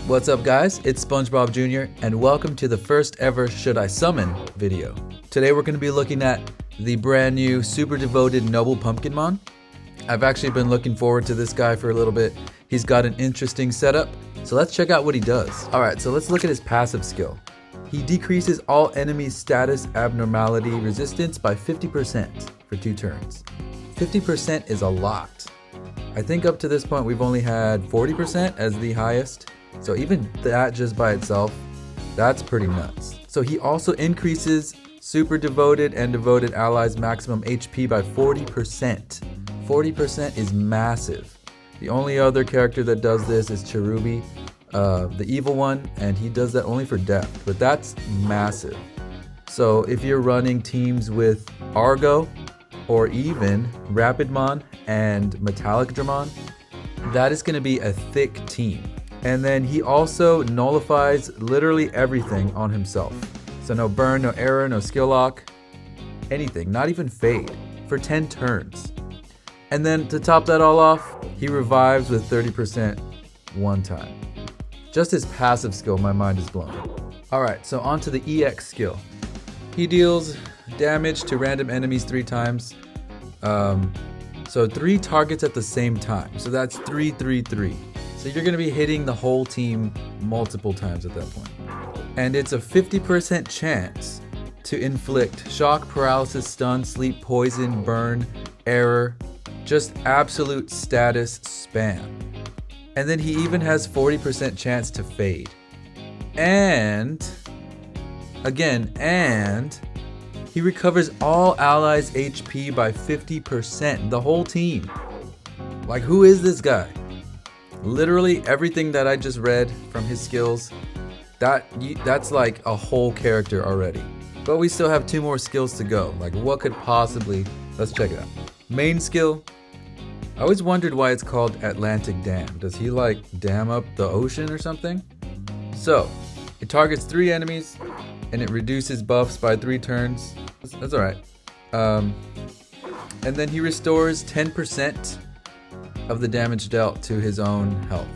What's up guys, it's SpongeBob Jr. and welcome to the first ever Should I Summon video. Today we're going to be looking at the brand new Super Devoted NoblePumpkinmon. I've actually been looking forward to this guy for a little bit. He's got an interesting setup, so let's check out what he does. Alright, so let's look at his passive skill. He decreases all enemies' status abnormality resistance by 50% for 2 turns. 50% is a lot. I think up to this point we've only had 40% as the highest. So even that just by itself, that's pretty nuts. So he also increases Super Devoted and Devoted allies' maximum HP by 40%. 40% is massive. The only other character that does this is Cherubi, the evil one, and he does that only for death, but that's massive. So if you're running teams with Argo or even Rapidmon and Metallicdramon, that is going to be a thick team. And then he also nullifies literally everything on himself. So no burn, no error, no skill lock, anything, not even fade, for 10 turns. And then to top that all off, he revives with 30% one time. Just his passive skill, my mind is blown. Alright, so on to the EX skill. He deals damage to random enemies 3 times. So 3 targets at the same time. So that's 3, 3, 3. So you're going to be hitting the whole team multiple times at that point. And it's a 50% chance to inflict shock, paralysis, stun, sleep, poison, burn, error, just absolute status spam. And then he even has 40% chance to fade. And he recovers all allies' HP by 50%, the whole team. Like, who is this guy? Literally everything that I just read from his skills, that's like a whole character already. But we still have 2 more skills to go. Like, what could possibly, let's check it out. Main skill, I always wondered why it's called Atlantic Dam. Does he like dam up the ocean or something? So, it targets 3 enemies and it reduces buffs by 3 turns. That's alright. And then he restores 10% of the damage dealt to his own health.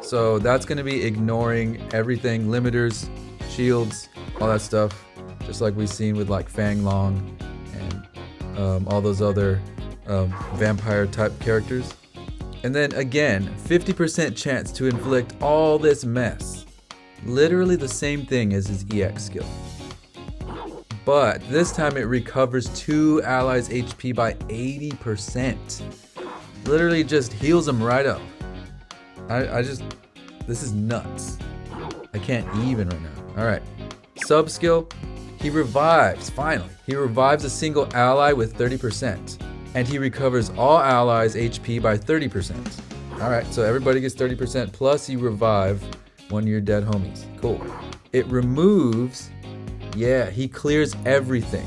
So that's going to be ignoring everything, limiters, shields, all that stuff, just like we've seen with like Fang Long and all those other vampire type characters. And then again, 50% chance to inflict all this mess. Literally the same thing as his EX skill. But this time it recovers 2 allies' HP by 80%. Literally just heals them right up. This is nuts. I can't even right now. Alright. Sub skill, he revives, finally. He revives a single ally with 30%. And he recovers all allies' HP by 30%. Alright, so everybody gets 30% plus you revive one of your dead homies. Cool. It removes, he clears everything.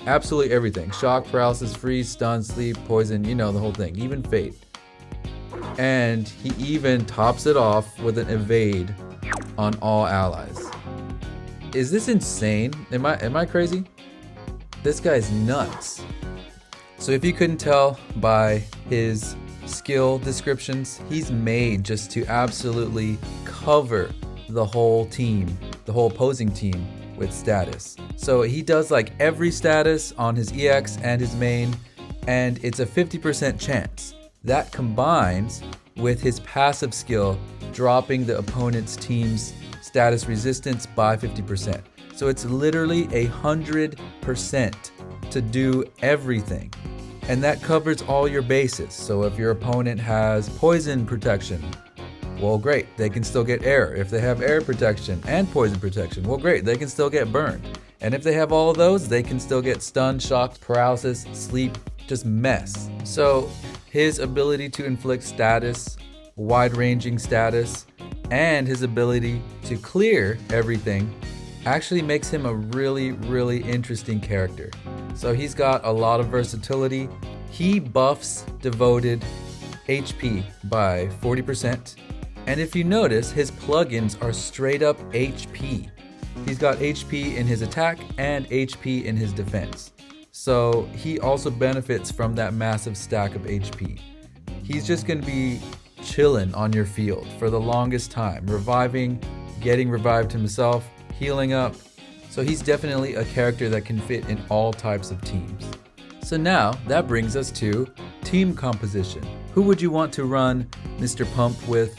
Absolutely everything. Shock, paralysis, freeze, stun, sleep, poison, you know, the whole thing. Even fade. And he even tops it off with an evade on all allies. Is this insane? Am I crazy? This guy's nuts. So if you couldn't tell by his skill descriptions, he's made just to absolutely cover the whole team, the whole opposing team with status. So he does like every status on his EX and his main, and it's a 50% chance. That combines with his passive skill dropping the opponent's team's status resistance by 50%. So it's literally 100% to do everything. And that covers all your bases. So if your opponent has poison protection, well great, they can still get air. If they have air protection and poison protection, well great, they can still get burned. And if they have all of those, they can still get stunned, shocked, paralysis, sleep, just mess. So his ability to inflict status, wide-ranging status, and his ability to clear everything actually makes him a really, really interesting character. So he's got a lot of versatility. He buffs Devoted HP by 40%. And if you notice, his plugins are straight up HP. He's got HP in his attack and HP in his defense. So he also benefits from that massive stack of HP. He's just going to be chilling on your field for the longest time, reviving, getting revived himself, healing up. So he's definitely a character that can fit in all types of teams. So now that brings us to team composition. Who would you want to run Mr. Pump with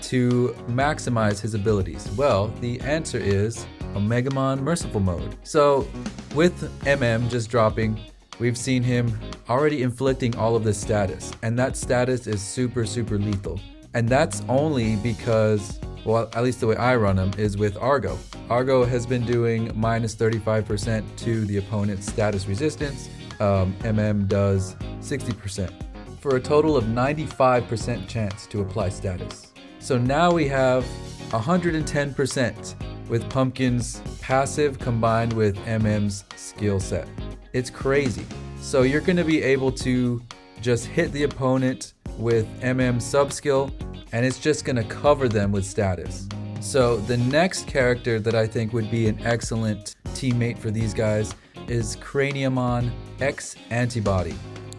to maximize his abilities? Well, the answer is Omegamon Merciful Mode. So with MM just dropping, we've seen him already inflicting all of this status, and that status is super lethal. And that's only because, well, at least the way I run him is with Argo. Argo has been doing minus 35% to the opponent's status resistance. MM does 60%, for a total of 95% chance to apply status. So now we have 110% with Pumpkin's passive combined with MM's skill set. It's crazy. So you're going to be able to just hit the opponent with MM sub skill, and it's just going to cover them with status. So the next character that I think would be an excellent teammate for these guys is Craniamon X Antibody.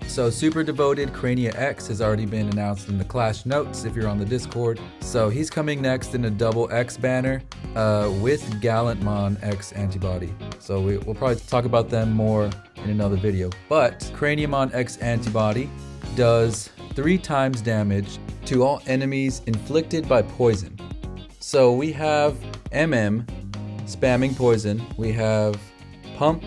So Super Devoted Crania X has already been announced in the Clash notes if you're on the Discord. So he's coming next in a double X banner with Gallantmon X Antibody. So we'll probably talk about them more in another video. But Craniamon X Antibody does 3 times damage to all enemies inflicted by poison. So we have MM spamming poison, we have Pump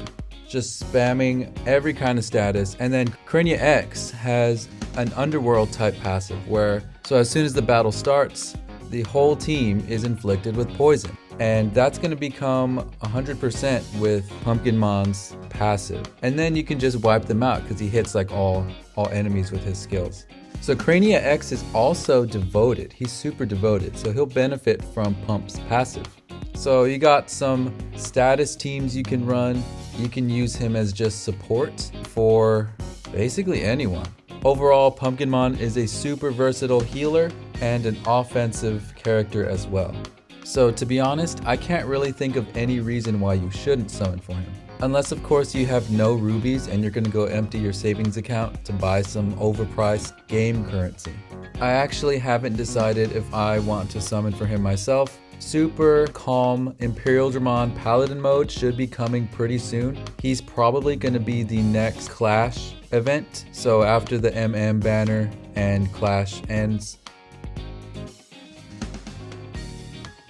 just spamming every kind of status, and then Crania X has an underworld type passive where, so as soon as the battle starts, the whole team is inflicted with poison, and that's going to become 100% with Pumpkinmon's passive, and then you can just wipe them out because he hits like all enemies with his skills. So Crania X is also devoted. He's super devoted, so he'll benefit from Pump's passive. So you got some status teams you can run. You can use him as just support for basically anyone. Overall, Pumpkinmon is a super versatile healer and an offensive character as well. So to be honest, I can't really think of any reason why you shouldn't summon for him. Unless of course you have no rubies and you're gonna go empty your savings account to buy some overpriced game currency. I actually haven't decided if I want to summon for him myself. Super calm Imperial Dramon Paladin mode should be coming pretty soon. He's probably going to be the next Clash event. So after the MM banner and Clash ends.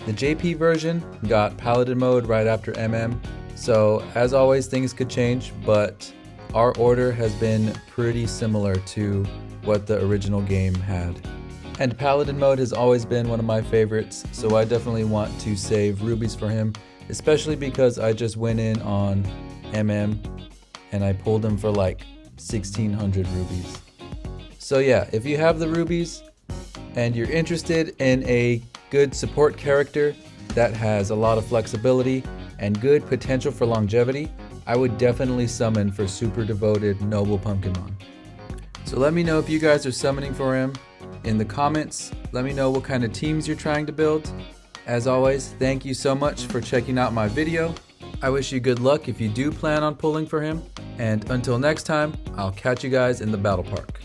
The JP version got Paladin mode right after MM. So as always, things could change, but our order has been pretty similar to what the original game had. And Paladin mode has always been one of my favorites, so I definitely want to save rubies for him, especially because I just went in on MM and I pulled him for like 1600 rubies. So yeah, if you have the rubies and you're interested in a good support character that has a lot of flexibility and good potential for longevity, I would definitely summon for Super Devoted NoblePumpkinmon. So let me know if you guys are summoning for him in the comments. Let me know what kind of teams you're trying to build. As always, thank you so much for checking out my video. I wish you good luck if you do plan on pulling for him. And until next time, I'll catch you guys in the battle park.